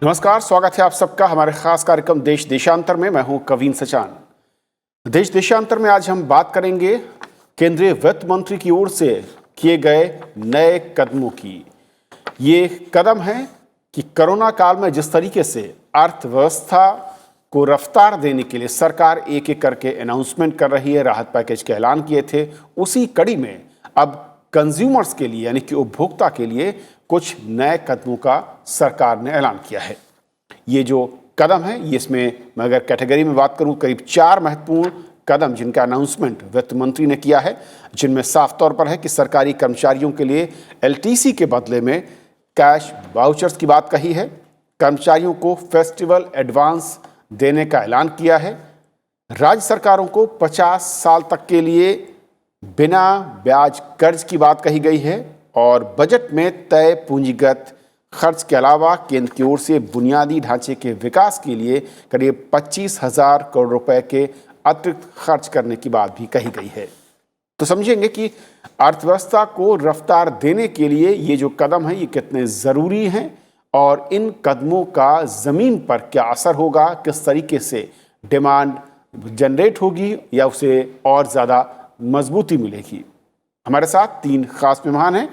नमस्कार, स्वागत है आप सबका हमारे खास कार्यक्रम देश देशांतर में। मैं हूं कवीन सचान। देश देशांतर में आज हम बात करेंगे केंद्रीय वित्त मंत्री की ओर से किए गए नए कदमों की। ये कदम है कि कोरोना काल में जिस तरीके से अर्थव्यवस्था को रफ्तार देने के लिए सरकार एक एक करके अनाउंसमेंट कर रही है, राहत पैकेज के ऐलान किए थे, उसी कड़ी में अब कंज्यूमर्स के लिए यानी कि उपभोक्ता के लिए कुछ नए कदमों का सरकार ने ऐलान किया है। ये जो कदम है, ये इसमें मैं अगर कैटेगरी में बात करूं, करीब 4 महत्वपूर्ण कदम जिनका अनाउंसमेंट वित्त मंत्री ने किया है, जिनमें साफ तौर पर है कि सरकारी कर्मचारियों के लिए एलटीसी के बदले में कैश वाउचर्स की बात कही है, कर्मचारियों को फेस्टिवल एडवांस देने का ऐलान किया है, राज्य सरकारों को 50 साल तक के लिए बिना ब्याज कर्ज की बात कही गई है और बजट में तय पूंजीगत खर्च के अलावा केंद्र की ओर से बुनियादी ढांचे के विकास के लिए करीब 25,000 करोड़ रुपए के अतिरिक्त खर्च करने की बात भी कही गई है। तो समझेंगे कि अर्थव्यवस्था को रफ्तार देने के लिए ये जो कदम है ये कितने ज़रूरी हैं और इन कदमों का ज़मीन पर क्या असर होगा, किस तरीके से डिमांड जनरेट होगी या उसे और ज़्यादा मजबूती मिलेगी। हमारे साथ 3 खास मेहमान हैं।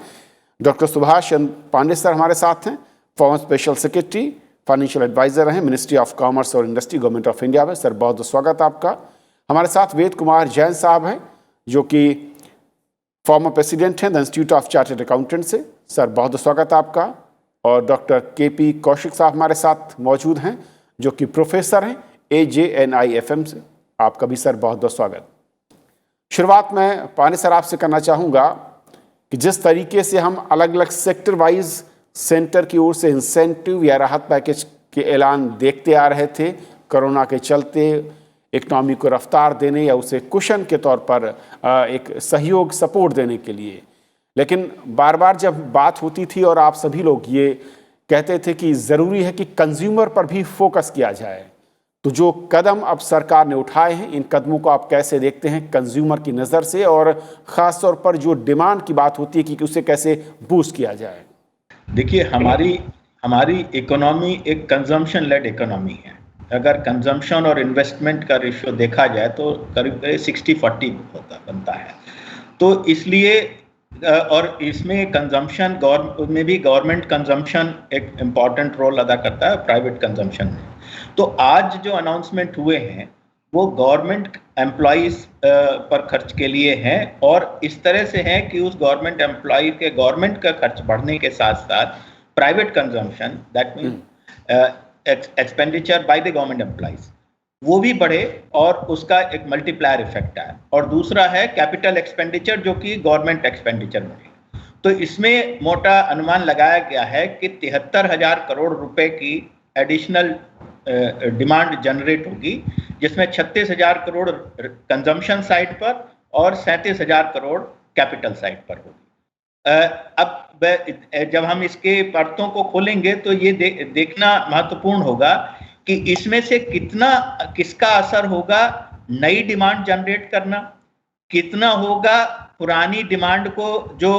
डॉक्टर सुभाष चंद्र पांडे सर हमारे साथ हैं, former special secretary, financial adviser हैं मिनिस्ट्री ऑफ कॉमर्स और इंडस्ट्री, गवर्नमेंट ऑफ इंडिया में। सर बहुत बहुत स्वागत आपका। हमारे साथ वेद कुमार जैन साहब हैं जो कि फॉर्मर प्रेसिडेंट हैं the institute of chartered accountant से। सर बहुत बहुत स्वागत आपका। और डॉक्टर केपी कौशिक साहब हमारे साथ मौजूद हैं जो कि प्रोफेसर हैं AJNIFM से। आपका भी सर बहुत बहुत स्वागत। शुरुआत में पांडे सर आपसे करना चाहूँगा कि जिस तरीके से हम अलग अलग सेक्टर वाइज सेंटर की ओर से इंसेंटिव या राहत पैकेज के ऐलान देखते आ रहे थे कोरोना के चलते, इकनॉमी को रफ्तार देने या उसे कुशन के तौर पर एक सहयोग सपोर्ट देने के लिए, लेकिन बार बार जब बात होती थी और आप सभी लोग ये कहते थे कि ज़रूरी है कि कंज्यूमर पर भी फोकस किया जाए, तो जो कदम अब सरकार ने उठाए हैं, इन कदमों को आप कैसे देखते हैं कंज्यूमर की नज़र से, और ख़ास तौर पर जो डिमांड की बात होती है कि उसे कैसे बूस्ट किया जाए? देखिए, हमारी इकोनॉमी एक कंजम्पशन लेड इकोनॉमी है। अगर कंजम्पशन और इन्वेस्टमेंट का रेशियो देखा जाए तो करीब 60-40 बनता है। तो इसलिए और इसमें कंजम्पशन में भी गवर्नमेंट कंजम्पशन एक इम्पॉर्टेंट रोल अदा करता है, प्राइवेट कंजम्पशन में। तो आज जो अनाउंसमेंट हुए हैं वो गवर्नमेंट एम्प्लॉइज पर खर्च के लिए हैं और इस तरह से हैं कि उस गवर्नमेंट एम्प्लॉय के गवर्नमेंट का खर्च बढ़ने के साथ साथ private consumption, that means expenditure by the government employees, वो भी बढ़े और उसका एक मल्टीप्लायर इफेक्ट है। और दूसरा है कैपिटल एक्सपेंडिचर, जो कि गवर्नमेंट एक्सपेंडिचर बढ़े। तो इसमें मोटा अनुमान लगाया गया है कि 73,000 करोड़ रुपए की एडिशनल डिमांड जनरेट होगी, जिसमें 36,000 करोड़ कंजम्पशन साइड पर और 37,000 करोड़ कैपिटल साइड पर होगी। अब जब हम इसके परतों को खोलेंगे तो ये देखना महत्वपूर्ण होगा कि इसमें से किसका असर होगा नई डिमांड जनरेट करना, कितना होगा पुरानी डिमांड को जो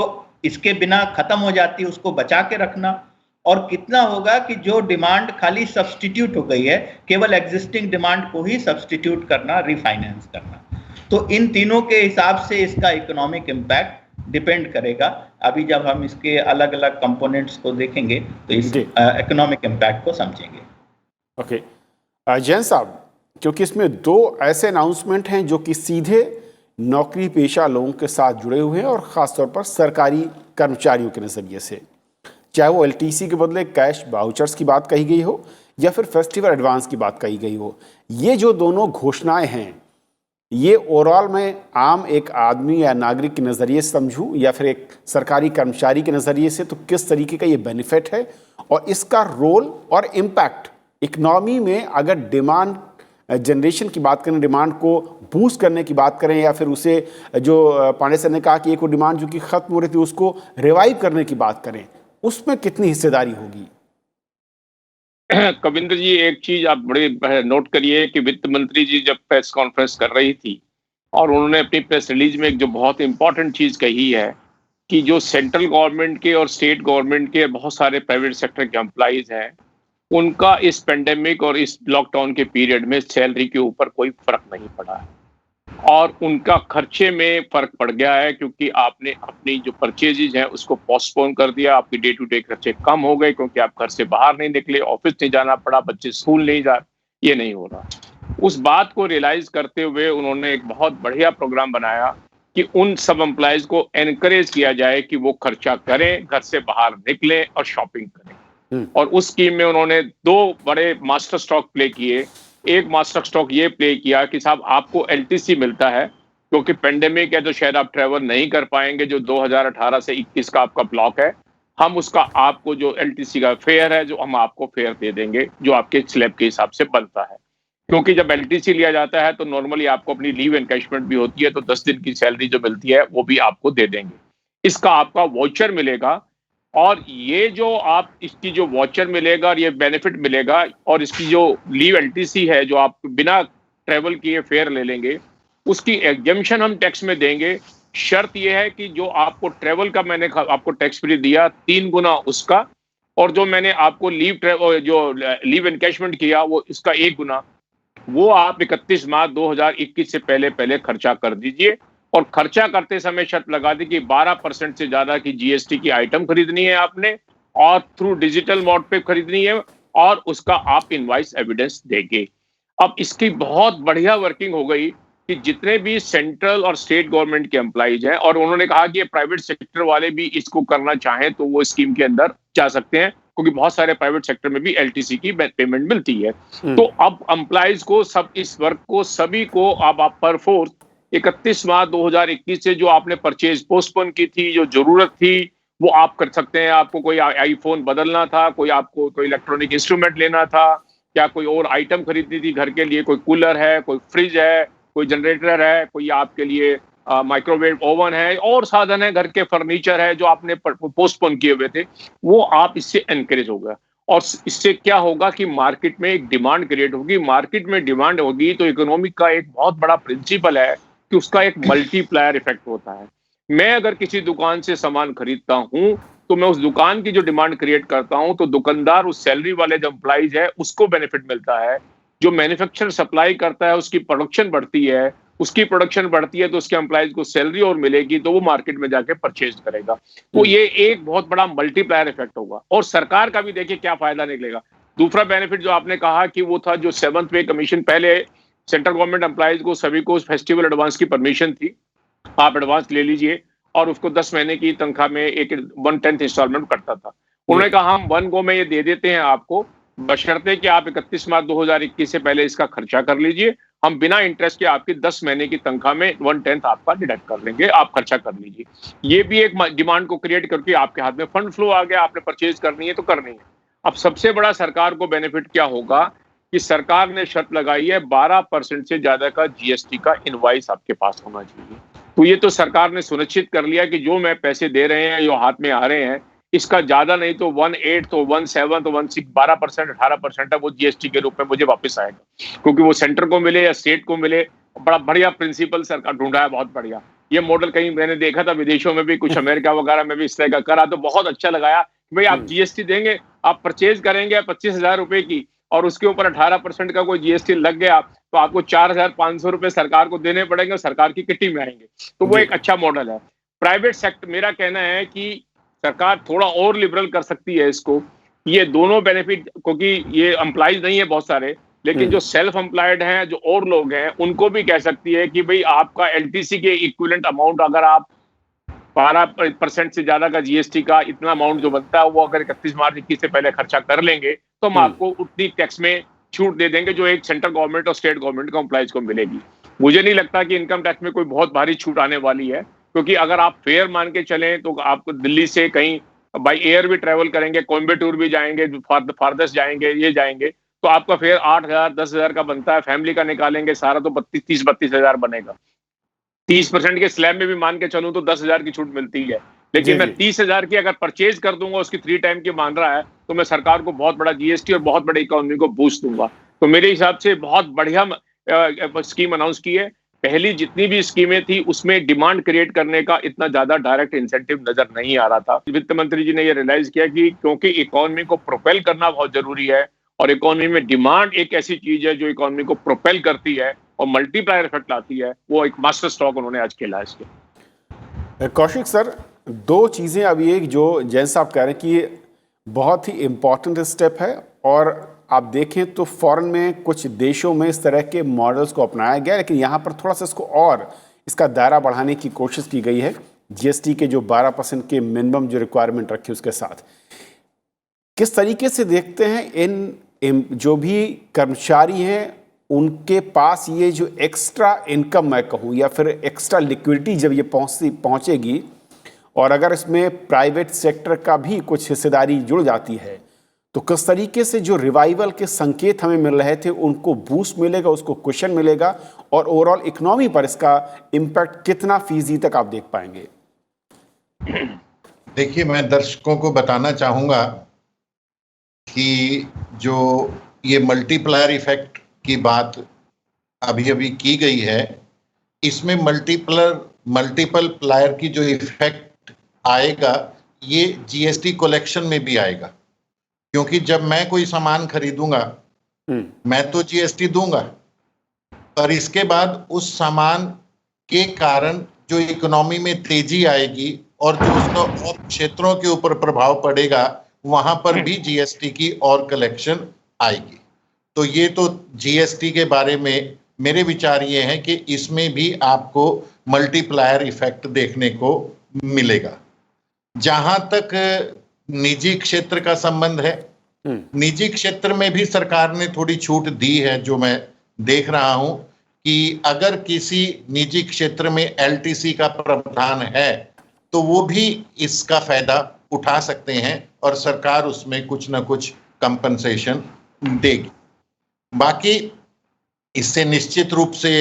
इसके बिना खत्म हो जाती है उसको बचा के रखना, और कितना होगा कि जो डिमांड खाली सब्स्टिट्यूट हो गई है, केवल एग्जिस्टिंग डिमांड को ही सब्स्टिट्यूट करना, रिफाइनेंस करना। तो इन तीनों के हिसाब से इसका इकोनॉमिक इम्पैक्ट डिपेंड करेगा। अभी जब हम इसके अलग अलग कंपोनेंट्स को देखेंगे तो इस इकोनॉमिक इम्पैक्ट को समझेंगे। ओके, जैन साहब, क्योंकि इसमें 2 ऐसे अनाउंसमेंट हैं जो कि सीधे नौकरी पेशा लोगों के साथ जुड़े हुए हैं और ख़ासतौर पर सरकारी कर्मचारियों के नज़रिए से, चाहे वो एलटीसी के बदले कैश वाउचर्स की बात कही गई हो या फिर फेस्टिवल एडवांस की बात कही गई हो, ये जो दोनों घोषणाएं हैं, ये ओवरऑल में आम एक आदमी या नागरिक के नज़रिए से समझूं या फिर एक सरकारी कर्मचारी के नज़रिए से, तो किस तरीके का ये बेनिफिट है और इसका रोल और इम्पैक्ट इकनॉमी में, अगर डिमांड जनरेशन की बात करें, डिमांड को बूस्ट करने की बात करें, या फिर उसे जो पांडे सर ने कहा कि एक वो डिमांड जो कि खत्म हो रही थी उसको रिवाइव करने की बात करें, उसमें कितनी हिस्सेदारी होगी? कविंद्र जी, एक चीज आप बड़े नोट करिए कि वित्त मंत्री जी जब प्रेस कॉन्फ्रेंस कर रही थी और उन्होंने अपनी प्रेस रिलीज में एक जो बहुत इंपॉर्टेंट चीज कही है कि जो सेंट्रल गवर्नमेंट के और स्टेट गवर्नमेंट के बहुत सारे प्राइवेट सेक्टर के एम्प्लॉइज हैं, उनका इस पेंडेमिक और इस लॉकडाउन के पीरियड में सैलरी के ऊपर कोई फर्क नहीं पड़ा है और उनका खर्चे में फर्क पड़ गया है, क्योंकि आपने अपनी जो परचेजेज हैं उसको पोस्टपोन कर दिया। आपके डे टू डे खर्चे कम हो गए क्योंकि आप घर से बाहर नहीं निकले, ऑफिस नहीं जाना पड़ा, बच्चे स्कूल नहीं जा, ये नहीं हो रहा। उस बात को रियलाइज करते हुए उन्होंने एक बहुत बढ़िया प्रोग्राम बनाया कि उन सब एम्प्लॉयज को एनकरेज किया जाए कि वो खर्चा करें, घर से बाहर निकलें और शॉपिंग करें। और उस स्कीम में उन्होंने 2 बड़े मास्टर स्ट्रोक प्ले किए। एक मास्टर स्ट्रोक ये प्ले किया कि साहब आपको एलटीसी मिलता है, क्योंकि पेंडेमिक है तो शायद आप ट्रेवल नहीं कर पाएंगे, जो 2018 से 21 का आपका ब्लॉक है, हम उसका आपको जो एलटीसी का फेयर है जो हम आपको फेयर दे देंगे जो आपके स्लैब के हिसाब से बनता है। क्योंकि जब एलटीसी लिया जाता है तो नॉर्मली आपको अपनी लीव एनकैशमेंट भी होती है, तो 10 दिन की सैलरी जो मिलती है वो भी आपको दे देंगे। इसका आपका वाउचर मिलेगा और ये जो आप इसकी जो वाउचर मिलेगा और ये बेनिफिट मिलेगा और इसकी जो लीव एलटीसी है जो आप बिना ट्रेवल किए फेयर ले लेंगे, उसकी एग्जम्पशन हम टैक्स में देंगे। शर्त यह है कि जो आपको ट्रेवल का मैंने आपको टैक्स फ्री दिया 3 गुना उसका, और जो मैंने आपको लीव एनकैशमेंट किया वो इसका 1 गुना, वो आप 31 मार्च 2021 से पहले खर्चा कर दीजिए। और खर्चा करते समय शर्त लगा दी कि 12% से ज्यादा की जीएसटी की आइटम खरीदनी है आपने और थ्रू डिजिटल मोड पे खरीदनी है और उसका आप इनवॉइस एविडेंस देंगे। अब इसकी बहुत बढ़िया वर्किंग हो गई कि जितने भी सेंट्रल और स्टेट गवर्नमेंट के एम्प्लॉइज हैं, और उन्होंने कहा कि ये प्राइवेट सेक्टर वाले भी इसको करना चाहें तो वो स्कीम के अंदर जा सकते हैं, क्योंकि बहुत सारे प्राइवेट सेक्टर में भी एलटीसी की पेमेंट मिलती है। तो अब एम्प्लॉइज को सब इस वर्क को सभी को अब आप पर फोर्स 31 मार्च 2021 से जो आपने परचेज पोस्टपोन की थी, जो जरूरत थी वो आप कर सकते हैं। आपको कोई आईफोन बदलना था, आपको कोई इलेक्ट्रॉनिक इंस्ट्रूमेंट लेना था, क्या कोई और आइटम खरीदनी थी घर के लिए, कोई कूलर है, कोई फ्रिज है, कोई जनरेटर है, कोई आपके लिए माइक्रोवेव ओवन है, और साधन है, घर के फर्नीचर है जो आपने पोस्टपोन किए हुए थे, वो आप इससे एनकरेज हो गया। और इससे क्या होगा कि मार्केट में एक डिमांड क्रिएट होगी। मार्केट में डिमांड होगी तो इकोनॉमिक का एक बहुत बड़ा प्रिंसिपल है कि उसका एक मल्टीप्लायर इफेक्ट होता है। मैं अगर किसी दुकान से सामान खरीदता हूं तो मैं उस दुकान की जो डिमांड क्रिएट करता हूं तो दुकानदार, उस सैलरी वाले जो एम्प्लॉइज है उसको बेनिफिट मिलता है। जो मैन्युफैक्चरर सप्लाई करता है उसकी प्रोडक्शन बढ़ती है, उसकी प्रोडक्शन बढ़ती है तो उसके एम्प्लॉइज को सैलरी और मिलेगी, तो वो मार्केट में जाके परचेज करेगा। तो ये एक बहुत बड़ा मल्टीप्लायर इफेक्ट होगा। और सरकार का भी देखिए क्या फायदा निकलेगा। दूसरा बेनिफिट जो आपने कहा कि वो था जो 7th पे कमीशन, पहले सेंट्रल गवर्नमेंट एम्प्लॉइज को सभी को फेस्टिवल एडवांस की परमिशन थी, आप एडवांस ले लीजिए, और उसको 10 महीने की तनख्वाह में एक 1/10 इंस्टॉलमेंट करता था। उन्होंने कहा हम 1 गो में ये दे देते हैं आपको, बशर्ते कि आप 31 मार्च 2021 से पहले इसका खर्चा कर लीजिए, हम बिना इंटरेस्ट के आपकी 10 महीने की तनख्वाह में 1/10 आपका डिडक्ट कर लेंगे, आप खर्चा कर लीजिए। ये भी एक डिमांड को क्रिएट करके आपके हाथ में फंड फ्लो आ गया, आपने परचेज करनी है तो करनी है। अब सबसे बड़ा सरकार को बेनिफिट क्या होगा कि सरकार ने शर्त लगाई है 12% से ज्यादा का जीएसटी का इनवॉइस आपके पास होना चाहिए। तो ये तो सरकार ने सुनिश्चित कर लिया कि जो मैं पैसे दे रहे हैं, जो हाथ में आ रहे हैं, इसका ज्यादा नहीं तो 1/8 तो 1/7 तो 1/6 12% 18% है वो जीएसटी के रूप में मुझे वापस आएगा, क्योंकि वो सेंटर को मिले या स्टेट को मिले। बड़ा बढ़िया प्रिंसिपल सरकार ढूंढा है, बहुत बढ़िया। ये मॉडल कहीं मैंने देखा था विदेशों में भी, कुछ अमेरिका वगैरह में भी इस तरह का करा, तो बहुत अच्छा लगाया। भाई आप जीएसटी देंगे, आप परचेज करेंगे 25,000 रुपए की और उसके ऊपर 18% का कोई जीएसटी लग गया तो आपको 4,500 रुपए सरकार को देने पड़ेंगे और सरकार की किट्टी में आएंगे। तो वो एक अच्छा मॉडल है। प्राइवेट सेक्टर, मेरा कहना है कि सरकार थोड़ा और लिबरल कर सकती है इसको, ये दोनों बेनिफिट, क्योंकि ये एम्प्लॉइज नहीं है बहुत सारे, लेकिन जो सेल्फ एम्प्लॉयड हैं, जो और लोग हैं, उनको भी कह सकती है कि भाई आपका एलटीसी के इक्विवेलेंट अमाउंट अगर आप 12% से ज्यादा का जीएसटी का इतना अमाउंट जो बनता है वो अगर 31 मार्च 21 से पहले खर्चा कर लेंगे तो हम आपको उतनी टैक्स में छूट दे देंगे जो एक सेंट्रल गवर्नमेंट और स्टेट गवर्नमेंट को एम्प्लॉइज को मिलेगी। मुझे नहीं लगता कि इनकम टैक्स में कोई बहुत भारी छूट आने वाली है, क्योंकि अगर आप फेयर मान के चलें तो आपको दिल्ली से कहीं बाई एयर भी ट्रेवल करेंगे, कोयम्बटूर भी जाएंगे, फारदेस्ट जाएंगे, ये जाएंगे, तो आपका फेयर 8,000 10,000 का बनता है। फैमिली का निकालेंगे सारा तो 30-32,000 बनेगा। 30% के स्लैब में भी मान के चलूं तो 10,000 की छूट मिलती है, लेकिन मैं 30,000 की अगर परचेज कर दूंगा, उसकी 3 टाइम की मान रहा है, तो मैं सरकार को बहुत बड़ा जीएसटी और बहुत बड़ी इकोनॉमी को बूस्ट दूंगा। तो मेरे हिसाब से बहुत बढ़िया स्कीम अनाउंस की है। पहली जितनी भी स्कीमें थी उसमें डिमांड क्रिएट करने का इतना ज्यादा डायरेक्ट इंसेंटिव नजर नहीं आ रहा था। वित्त मंत्री जी ने ये रियलाइज किया कि क्योंकि इकोनॉमी को प्रोपेल करना बहुत जरूरी है और इकोनॉमी में डिमांड एक ऐसी चीज है जो इकोनॉमी को प्रोपेल करती है और मल्टीप्लायर इफेक्ट लाती है। वो एक मास्टर स्ट्रोक उन्होंने आज खेला है इसके। कौशिक सर, दो चीज़ें अभी, एक जो जैन साहब कह रहे हैं कि ये बहुत ही इम्पॉर्टेंट स्टेप है, और आप देखें तो फॉरेन में कुछ देशों में इस तरह के मॉडल्स को अपनाया गया, लेकिन यहाँ पर थोड़ा सा इसको और इसका दायरा बढ़ाने की कोशिश की गई है जीएसटी के जो 12% के मिनिमम जो रिक्वायरमेंट रखी उसके साथ। किस तरीके से देखते हैं इन जो भी कर्मचारी हैं उनके पास ये जो एक्स्ट्रा इनकम मैं कहूँ या फिर एक्स्ट्रा लिक्विडिटी जब ये पहुँचेगी, और अगर इसमें प्राइवेट सेक्टर का भी कुछ हिस्सेदारी जुड़ जाती है, तो किस तरीके से जो रिवाइवल के संकेत हमें मिल रहे थे उनको बूस्ट मिलेगा, उसको कुशन मिलेगा, और ओवरऑल इकोनॉमी पर इसका इम्पैक्ट कितना फीसदी तक आप देख पाएंगे? देखिए, मैं दर्शकों को बताना चाहूँगा कि जो ये मल्टीप्लायर इफेक्ट की बात अभी अभी की गई है, इसमें मल्टीपल प्लायर की जो इफेक्ट आएगा ये जीएसटी कलेक्शन में भी आएगा, क्योंकि जब मैं कोई सामान खरीदूंगा मैं तो जीएसटी दूंगा, पर इसके बाद उस सामान के कारण जो इकोनॉमी में तेजी आएगी और जो उसका और क्षेत्रों के ऊपर प्रभाव पड़ेगा वहां पर भी जीएसटी की और कलेक्शन आएगी। तो ये तो जीएसटी के बारे में मेरे विचार ये हैं कि इसमें भी आपको मल्टीप्लायर इफेक्ट देखने को मिलेगा। जहां तक निजी क्षेत्र का संबंध है, निजी क्षेत्र में भी सरकार ने थोड़ी छूट दी है, जो मैं देख रहा हूं कि अगर किसी निजी क्षेत्र में एलटीसी का प्रावधान है तो वो भी इसका फायदा उठा सकते हैं और सरकार उसमें कुछ ना कुछ कंपनसेशन देगी। बाकी इससे निश्चित रूप से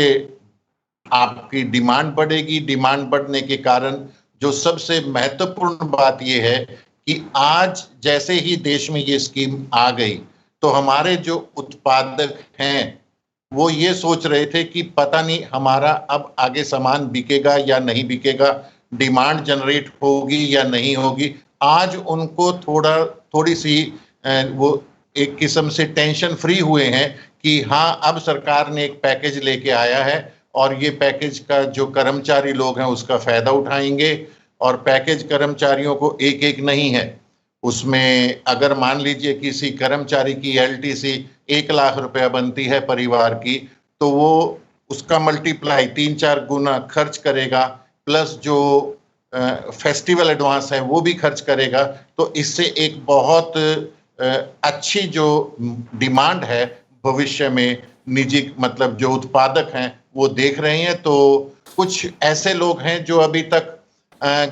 आपकी डिमांड बढ़ेगी। डिमांड बढ़ने के कारण जो सबसे महत्वपूर्ण बात यह है कि आज जैसे ही देश में ये स्कीम आ गई तो हमारे जो उत्पादक हैं वो ये सोच रहे थे कि पता नहीं हमारा अब आगे सामान बिकेगा या नहीं बिकेगा, डिमांड जनरेट होगी या नहीं होगी। आज उनको थोड़ी सी वो एक किस्म से टेंशन फ्री हुए हैं कि हाँ, अब सरकार ने एक पैकेज लेके आया है और ये पैकेज का जो कर्मचारी लोग हैं उसका फायदा उठाएंगे। और पैकेज कर्मचारियों को एक एक नहीं है, उसमें अगर मान लीजिए किसी कर्मचारी की एलटीसी 1 लाख रुपया बनती है परिवार की, तो वो उसका मल्टीप्लाई 3-4 गुना खर्च करेगा, प्लस जो फेस्टिवल एडवांस है वो भी खर्च करेगा। तो इससे एक बहुत अच्छी जो डिमांड है भविष्य में निजी मतलब जो उत्पादक हैं वो देख रहे हैं। तो कुछ ऐसे लोग हैं जो अभी तक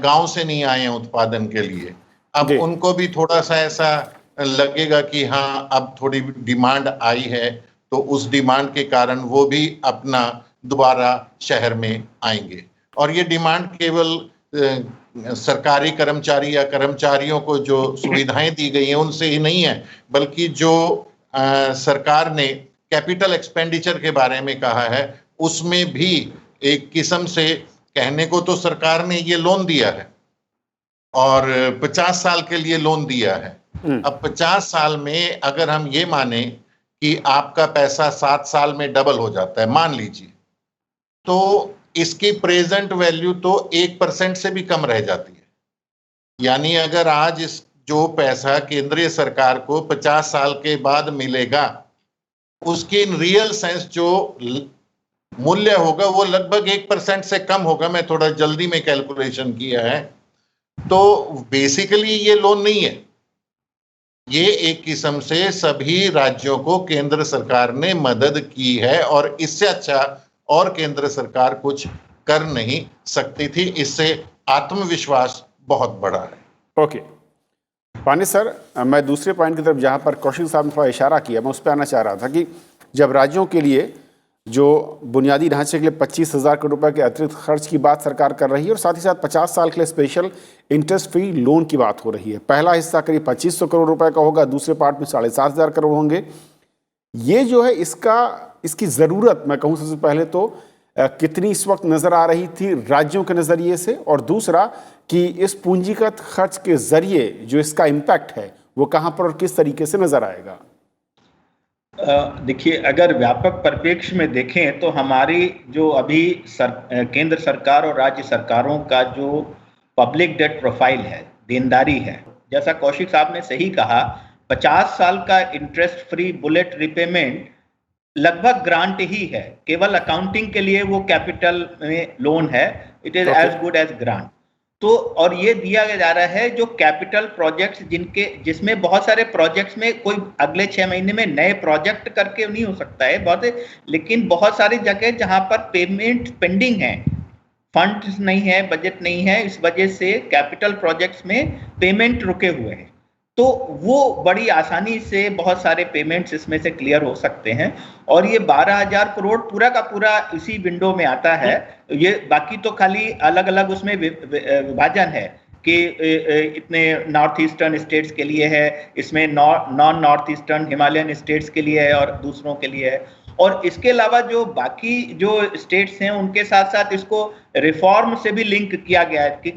गांव से नहीं आए हैं उत्पादन के लिए, अब उनको भी थोड़ा सा ऐसा लगेगा कि हाँ, अब थोड़ी डिमांड आई है, तो उस डिमांड के कारण वो भी अपना दोबारा शहर में आएंगे। और ये डिमांड केवल सरकारी कर्मचारी या कर्मचारियों को जो सुविधाएं दी गई हैं उनसे ही नहीं है, बल्कि जो सरकार ने कैपिटल एक्सपेंडिचर के बारे में कहा है उसमें भी एक किस्म से कहने को तो सरकार ने ये लोन दिया है और 50 साल के लिए लोन दिया है। अब 50 साल में अगर हम ये माने कि आपका पैसा 7 साल में डबल हो जाता है मान लीजिए, तो इसकी प्रेजेंट वैल्यू तो 1% से भी कम रह जाती है। यानी अगर आज इस जो पैसा केंद्रीय सरकार को 50 साल के बाद मिलेगा, उसकी इन रियल सेंस जो मूल्य होगा वो लगभग 1% से कम होगा। मैं थोड़ा जल्दी में कैलकुलेशन किया है। तो बेसिकली ये लोन नहीं है, ये एक किस्म से सभी राज्यों को केंद्र सरकार ने मदद की है और इससे अच्छा और केंद्र सरकार कुछ कर नहीं सकती थी। इससे आत्मविश्वास बहुत बढ़ा है। ओके पानी सर, मैं दूसरे पॉइंट की तरफ जहां पर कौशिक साहब ने थोड़ा इशारा किया, मैं उस पर आना चाह रहा था कि जब राज्यों के लिए जो बुनियादी ढांचे के लिए 25,000 करोड़ रुपए के अतिरिक्त खर्च की बात सरकार कर रही है और साथ ही साथ 50 साल के लिए स्पेशल इंटरेस्ट फ्री लोन की बात हो रही है, पहला हिस्सा करीब 2500 करोड़ रुपए का होगा, दूसरे पार्ट में 7,500 करोड़ होंगे। ये जो है इसकी ज़रूरत मैं कहूँ सबसे पहले तो कितनी इस वक्त नज़र आ रही थी राज्यों के नज़रिए से, और दूसरा कि इस पूंजीगत खर्च के जरिए जो इसका इम्पैक्ट है वो कहाँ पर और किस तरीके से नज़र आएगा? देखिए, अगर व्यापक परिप्रेक्ष्य में देखें तो हमारी जो अभी केंद्र सरकार और राज्य सरकारों का जो पब्लिक डेट प्रोफाइल है, देनदारी है, जैसा कौशिक साहब ने सही कहा, 50 साल का इंटरेस्ट फ्री बुलेट रिपेमेंट लगभग ग्रांट ही है। केवल अकाउंटिंग के लिए वो कैपिटल में लोन है, it is as good as grant. तो और ये दिया जा रहा है जो कैपिटल प्रोजेक्ट्स जिसमें बहुत सारे प्रोजेक्ट्स में कोई अगले 6 महीने में नए प्रोजेक्ट करके नहीं हो सकता है बहुत, लेकिन बहुत सारी जगह जहां पर पेमेंट पेंडिंग है, फंड्स नहीं है, बजट नहीं है, इस वजह से कैपिटल प्रोजेक्ट्स में पेमेंट रुके हुए हैं। तो वो बड़ी आसानी से बहुत सारे पेमेंट्स इसमें से क्लियर हो सकते हैं और ये 12,000 करोड़ पूरा का पूरा इसी विंडो में आता है। ये बाकी तो खाली अलग अलग उसमें विभाजन है कि इतने नॉर्थ ईस्टर्न स्टेट्स के लिए है, इसमें non north eastern Himalayan states के लिए है और दूसरों के लिए है। और इसके अलावा जो बाकी जो स्टेट्स हैं उनके साथ साथ इसको रिफॉर्म से भी लिंक किया गया है कि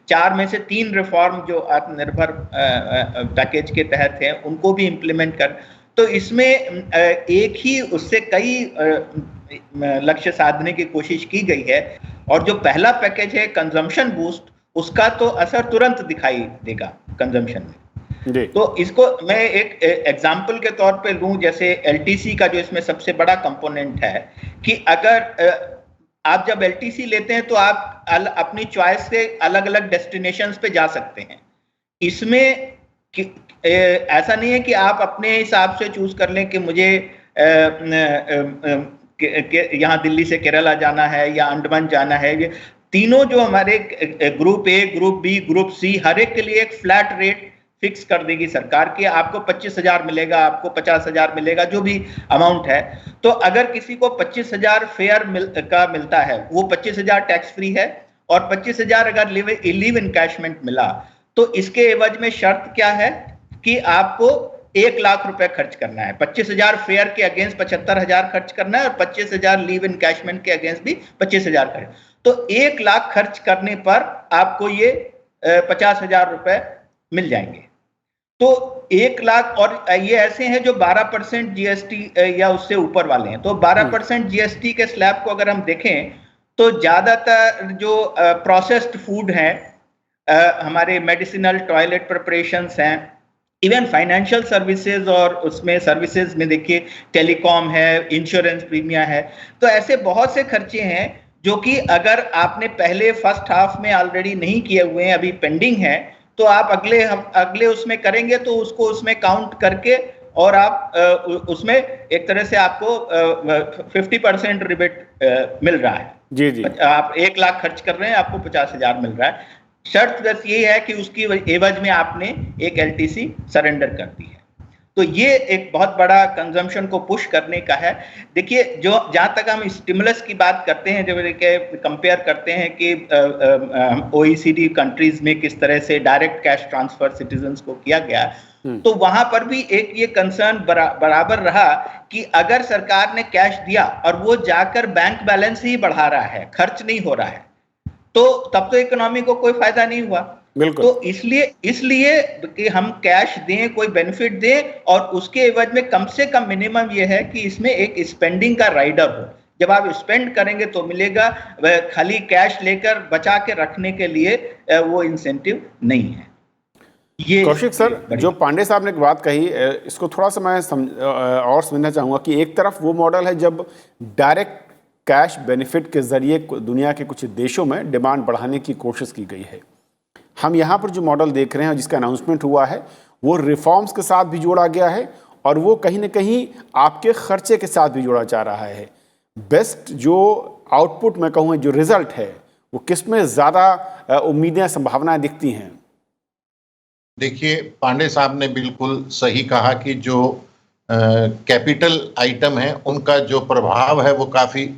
4 में से 3 रिफॉर्म जो आत्मनिर्भर पैकेज के तहत हैं उनको भी इम्प्लीमेंट कर, तो इसमें एक ही उससे कई लक्ष्य साधने की कोशिश की गई है। और जो पहला पैकेज है कंजम्पशन बूस्ट, उसका तो असर तुरंत दिखाई देगा कंजम्पशन में। तो इसको मैं एक एग्जाम्पल के तौर पे लूं, जैसे एलटीसी का जो इसमें सबसे बड़ा कंपोनेंट है कि अगर आप जब एलटीसी लेते हैं तो आप अपनी चॉइस से अलग अलग डेस्टिनेशंस पे जा सकते हैं। इसमें ऐसा नहीं है कि आप अपने हिसाब से चूज कर लें कि मुझे यहाँ दिल्ली से केरला जाना है या अंडमान जाना है। ये तीनों जो हमारे group A, group B, group C, हर एक के लिए एक फ्लैट रेट फिक्स कर देगी सरकार कि आपको 25,000 मिलेगा, आपको 50,000 मिलेगा, जो भी अमाउंट है। तो अगर किसी को 25,000 फेयर मिलता है, वो 25,000 टैक्स फ्री है, और 25,000 अगर लिव इनकैशमेंट मिला तो इसके एवज में शर्त क्या है कि आपको 1 लाख रुपए खर्च करना है। 25,000 फेयर के अगेंस्ट 75,000 खर्च करना है और 25,000 लीव इनकैशमेंट के अगेंस्ट भी 25,000 खर्च। तो 1 लाख खर्च करने पर आपको ये 50,000 रुपए मिल जाएंगे। तो 1 लाख, और ये ऐसे हैं जो 12% जीएसटी या उससे ऊपर वाले हैं। तो 12% जीएसटी के स्लैब को अगर हम देखें तो ज्यादातर जो प्रोसेस्ड फूड हैं, हमारे मेडिसिनल टॉयलेट प्रिपरेशंस हैं, इवन फाइनेंशियल सर्विसेज, और उसमें सर्विसेज में देखिए टेलीकॉम है, इंश्योरेंस प्रीमियम है। तो ऐसे बहुत से खर्चे हैं जो कि अगर आपने पहले फर्स्ट हाफ में ऑलरेडी नहीं किए हुए हैं, अभी पेंडिंग है, तो आप अगले उसमें करेंगे तो उसको उसमें काउंट करके, और आप उसमें एक तरह से आपको 50% रिबेट मिल रहा है। जी जी, आप 1 लाख खर्च कर रहे हैं, आपको 50,000 मिल रहा है। शर्त बस ये है कि उसकी एवज में आपने एक एलटीसी सरेंडर कर दी है। तो ये एक बहुत बड़ा कंजम्पशन को पुश करने का है। देखिए, जो जहां तक हम स्टिमुलस की बात करते हैं, जब कंपेयर करते हैं कि ओईसीडी कंट्रीज में किस तरह से डायरेक्ट कैश ट्रांसफर सिटीजन्स को किया गया, तो वहां पर भी एक ये कंसर्न बराबर रहा कि अगर सरकार ने कैश दिया और वो जाकर बैंक बैलेंस ही बढ़ा रहा है, खर्च नहीं हो रहा है, तो तब तो इकोनॉमी को कोई फायदा नहीं हुआ। बिल्कुल। तो इसलिए कि हम कैश दें, कोई बेनिफिट दें, और उसके एवज में कम से कम मिनिमम ये है कि इसमें एक स्पेंडिंग का राइडर हो। जब आप स्पेंड करेंगे तो मिलेगा, खाली कैश लेकर बचा के रखने के लिए वो इंसेंटिव नहीं है। ये कौशिक सर, जो पांडे साहब ने एक बात कही, इसको थोड़ा सा मैं और समझना चाहूँगा कि एक तरफ वो मॉडल है जब डायरेक्ट कैश बेनिफिट के जरिए दुनिया के कुछ देशों में डिमांड बढ़ाने की कोशिश की गई है। हम यहाँ पर जो मॉडल देख रहे हैं जिसका अनाउंसमेंट हुआ है वो रिफॉर्म्स के साथ भी जोड़ा गया है और वो कहीं ना कहीं आपके खर्चे के साथ भी जोड़ा जा रहा है। बेस्ट जो आउटपुट मैं कहूँ, जो रिजल्ट है, वो किस में ज़्यादा उम्मीदें, संभावनाएं दिखती हैं? देखिए, पांडे साहब ने बिल्कुल सही कहा कि जो कैपिटल आइटम है उनका जो प्रभाव है वो काफ़ी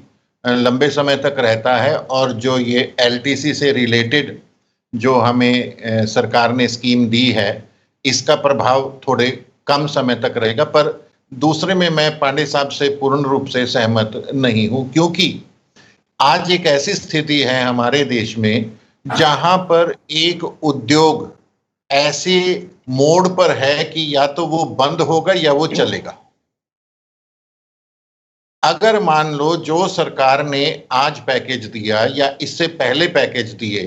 लंबे समय तक रहता है, और जो ये एलटीसी से रिलेटेड जो हमें सरकार ने स्कीम दी है इसका प्रभाव थोड़े कम समय तक रहेगा। पर दूसरे में मैं पांडे साहब से पूर्ण रूप से सहमत नहीं हूं, क्योंकि आज एक ऐसी स्थिति है हमारे देश में जहां पर एक उद्योग ऐसे मोड़ पर है कि या तो वो बंद होगा या वो चलेगा। अगर मान लो जो सरकार ने आज पैकेज दिया या इससे पहले पैकेज दिए,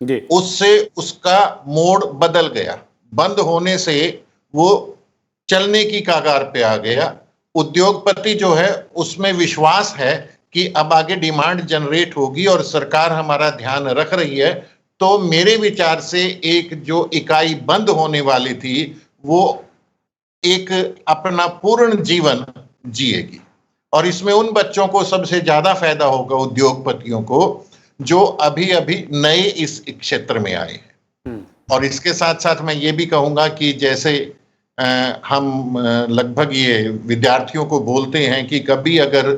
जी उससे उसका मोड बदल गया, बंद होने से वो चलने की कगार पे आ गया, उद्योगपति जो है उसमें विश्वास है कि अब आगे डिमांड जनरेट होगी और सरकार हमारा ध्यान रख रही है, तो मेरे विचार से एक जो इकाई बंद होने वाली थी वो एक अपना पूर्ण जीवन जिएगी। और इसमें उन बच्चों को सबसे ज्यादा फायदा होगा, उद्योगपतियों को, जो अभी अभी नए इस क्षेत्र में आए हैं। और इसके साथ साथ मैं ये भी कहूंगा कि जैसे हम लगभग ये विद्यार्थियों को बोलते हैं कि कभी अगर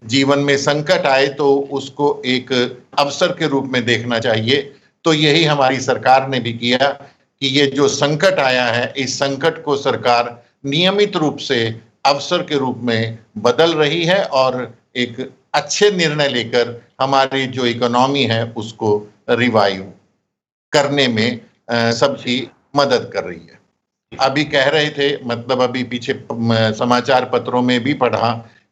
जीवन में संकट आए तो उसको एक अवसर के रूप में देखना चाहिए, तो यही हमारी सरकार ने भी किया कि ये जो संकट आया है, इस संकट को सरकार नियमित रूप से अवसर के रूप में बदल रही है और एक अच्छे निर्णय लेकर हमारी जो इकोनॉमी है उसको रिवाइव करने में सबकी मदद कर रही है। अभी कह रहे थे, मतलब अभी पीछे समाचार पत्रों में भी पढ़ा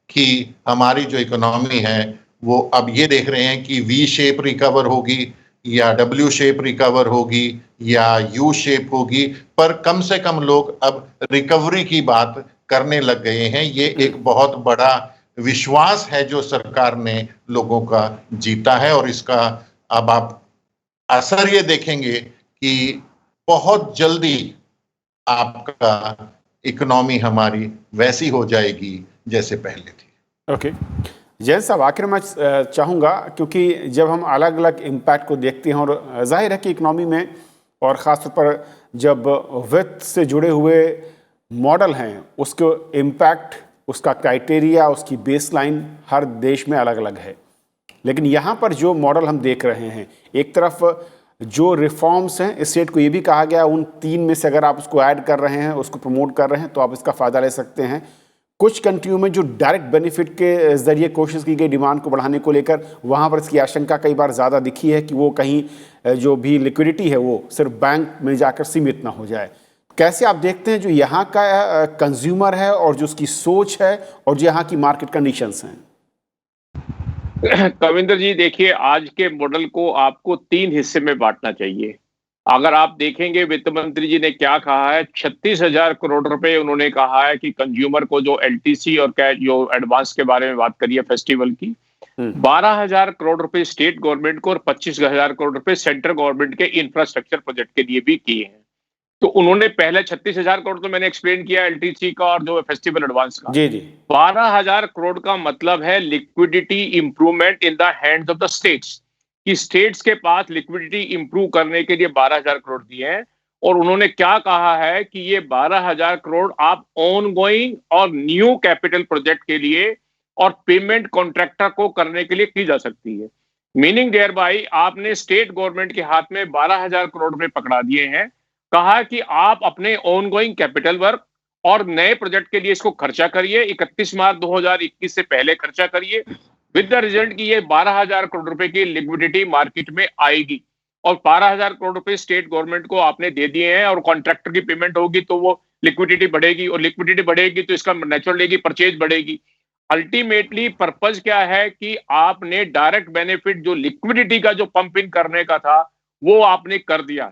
कि हमारी जो इकोनॉमी है वो अब ये देख रहे हैं कि वी शेप रिकवर होगी या डब्ल्यू शेप रिकवर होगी या यू शेप होगी, पर कम से कम लोग अब रिकवरी की बात करने लग गए हैं। ये एक बहुत बड़ा विश्वास है जो सरकार ने लोगों का जीता है और इसका अब आप असर ये देखेंगे कि बहुत जल्दी आपका इकोनॉमी हमारी वैसी हो जाएगी जैसे पहले थी। ओके जैन साहब, आखिर में चाहूँगा, क्योंकि जब हम अलग अलग इम्पैक्ट को देखते हैं और जाहिर है कि इकनॉमी में और ख़ासतौर पर जब वित्त से जुड़े हुए मॉडल हैं उसके इम्पैक्ट, उसका क्राइटेरिया, उसकी बेसलाइन हर देश में अलग अलग है। लेकिन यहाँ पर जो मॉडल हम देख रहे हैं, एक तरफ जो रिफॉर्म्स हैं, स्टेट को ये भी कहा गया उन 3 में से अगर आप उसको ऐड कर रहे हैं, उसको प्रमोट कर रहे हैं तो आप इसका फ़ायदा ले सकते हैं। कुछ कंट्रियों में जो डायरेक्ट बेनिफिट के ज़रिए कोशिश की गई डिमांड को बढ़ाने को लेकर, वहाँ पर इसकी आशंका कई बार ज़्यादा दिखी है कि वो कहीं जो भी लिक्विडिटी है वो सिर्फ बैंक में जाकर सीमित ना हो जाए। कैसे आप देखते हैं जो यहाँ का कंज्यूमर है और जो उसकी सोच है और जो यहाँ की मार्केट कंडीशंस हैं? कविंदर जी, देखिए, आज के मॉडल को आपको 3 हिस्से में बांटना चाहिए। अगर आप देखेंगे वित्त मंत्री जी ने क्या कहा है, 36,000 करोड़ रुपए उन्होंने कहा है कि कंज्यूमर को जो एलटीसी और कैश जो एडवांस के बारे में बात करिए फेस्टिवल की, 12,000 करोड़ रुपए स्टेट गवर्नमेंट को और 25,000 करोड़ रुपए सेंट्रल गवर्नमेंट के इंफ्रास्ट्रक्चर प्रोजेक्ट के लिए भी किए हैं। तो उन्होंने पहले 36,000 करोड़ तो मैंने एक्सप्लेन किया एलटीसी का और जो फेस्टिवल एडवांस का। जी जी। 12,000 करोड़ का मतलब है liquidity improvement in the hands of the states, कि स्टेट्स के पास लिक्विडिटी इंप्रूव करने के लिए 12,000 करोड़ दिए हैं। और उन्होंने क्या कहा है कि ये 12,000 करोड़ आप ऑन गोइंग और न्यू कैपिटल प्रोजेक्ट के लिए और पेमेंट कॉन्ट्रैक्टर को करने के लिए की जा सकती है। मीनिंग देयर बाई आपने स्टेट गवर्नमेंट के हाथ में 12,000 करोड़ रुपए पकड़ा दिए हैं, कहा कि आप अपने ऑन गोइंग कैपिटल वर्क और नए प्रोजेक्ट के लिए इसको खर्चा करिए, 31 मार्च 2021 से पहले खर्चा करिए, विद द रिजल्ट कि ये 12,000 करोड़ रुपए की लिक्विडिटी मार्केट में आएगी। और 12,000 करोड़ रुपए स्टेट गवर्नमेंट को आपने दे दिए हैं और कॉन्ट्रैक्टर की पेमेंट होगी तो वो लिक्विडिटी बढ़ेगी, और लिक्विडिटी बढ़ेगी तो इसका नेचुरली परचेज बढ़ेगी। अल्टीमेटली पर्पज क्या है कि आपने डायरेक्ट बेनिफिट जो लिक्विडिटी का जो पंप इन करने का था वो आपने कर दिया।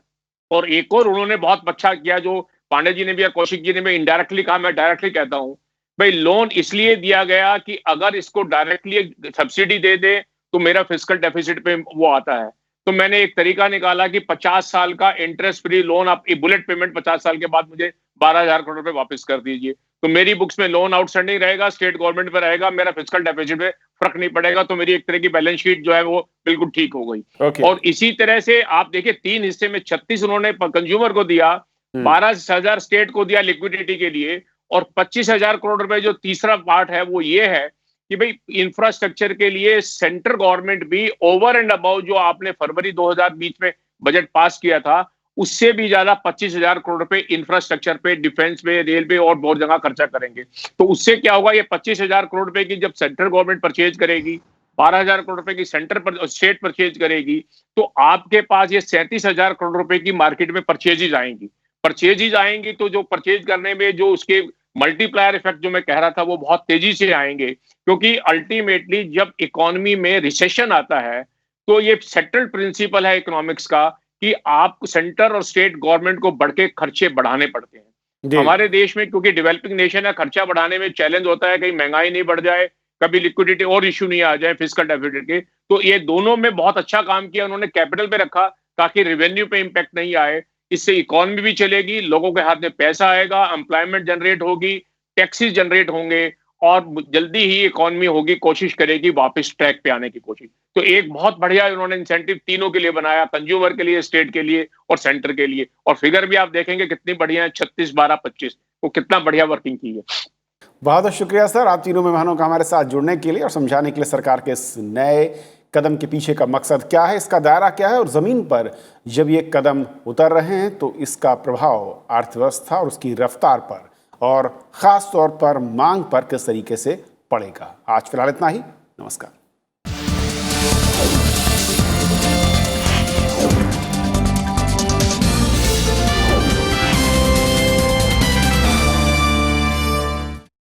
और एक और उन्होंने बहुत अच्छा किया, जो पांडे जी ने भी और कौशिक जी ने भी इनडायरेक्टली कहा, मैं डायरेक्टली कहता हूं, भाई लोन इसलिए दिया गया कि अगर इसको डायरेक्टली सब्सिडी दे दे तो मेरा फिस्कल डेफिसिट पे वो आता है। तो मैंने एक तरीका निकाला कि 50 साल का इंटरेस्ट फ्री लोन, आप बुलेट पेमेंट 50 साल के बाद मुझे 12,000 करोड़ रुपए वापस कर दीजिए, तो मेरी बुक्स में लोन आउटस्टैंडिंग रहेगा, स्टेट गवर्नमेंट पे रहेगा, मेरा फिस्कल डेफिसिट पे फर्क नहीं पड़ेगा, तो मेरी एक तरह की बैलेंस शीट जो है वो बिल्कुल ठीक हो गई। और इसी तरह से आप देखिए 3 हिस्से में 36 उन्होंने कंज्यूमर को दिया, 12,000 स्टेट को दिया लिक्विडिटी के लिए, और 25,000 करोड़ रुपए जो तीसरा पार्ट है वो ये है कि भाई इंफ्रास्ट्रक्चर के लिए सेंट्रल गवर्नमेंट भी ओवर एंड अबाउ जो आपने फरवरी 2020 में बजट पास किया था उससे भी ज्यादा 25,000 करोड़ रुपए इंफ्रास्ट्रक्चर पे, डिफेंस पे, रेल पे और बहुत जगह खर्चा करेंगे। तो उससे क्या होगा, ये 25,000 करोड़ रुपए की जब सेंट्रल गवर्नमेंट परचेज करेगी, 12,000 करोड़ रुपए की स्टेट परचेज करेगी, तो आपके पास ये 37,000 करोड़ रुपए की मार्केट में परचेजेज आएंगी। तो जो परचेज करने में जो उसके मल्टीप्लायर इफेक्ट जो मैं कह रहा था वो बहुत तेजी से आएंगे, क्योंकि अल्टीमेटली जब इकोनॉमी में रिसेशन आता है तो ये सेटल्ड प्रिंसिपल है इकोनॉमिक्स का कि आप सेंटर और स्टेट गवर्नमेंट को बढ़ के खर्चे बढ़ाने पड़ते हैं। हमारे देश में क्योंकि डेवलपिंग नेशन है, खर्चा बढ़ाने में चैलेंज होता है, कहीं महंगाई नहीं बढ़ जाए, कभी लिक्विडिटी और इशू नहीं आ जाए फिस्कल डेफिसिट के। तो ये दोनों में बहुत अच्छा काम किया उन्होंने, कैपिटल पे रखा ताकि रेवेन्यू पे इंपैक्ट नहीं आए। इससे इकोनॉमी भी चलेगी, लोगों के हाथ में पैसा आएगा, एम्प्लॉयमेंट जनरेट होगी, टैक्सेस जनरेट होंगे और जल्दी ही इकोनॉमी होगी, कोशिश करेगी वापस ट्रैक पे आने की कोशिश। तो एक बहुत बढ़िया उन्होंने इंसेंटिव तीनों के लिए बनाया, कंज्यूमर के लिए, स्टेट के लिए और सेंटर के लिए। और फिगर भी आप देखेंगे कितनी बढ़िया है, 36, 12, 25, वो कितना बढ़िया वर्किंग की है। बहुत बहुत शुक्रिया सर, आप तीनों मेहमानों का हमारे साथ जुड़ने के लिए और समझाने के लिए सरकार के इस नए कदम के पीछे का मकसद क्या है, इसका दायरा क्या है और ज़मीन पर जब ये कदम उतर रहे हैं तो इसका प्रभाव अर्थव्यवस्था और उसकी रफ्तार पर और ख़ास तौर पर मांग पर किस तरीके से पड़ेगा। आज फिलहाल इतना ही, नमस्कार।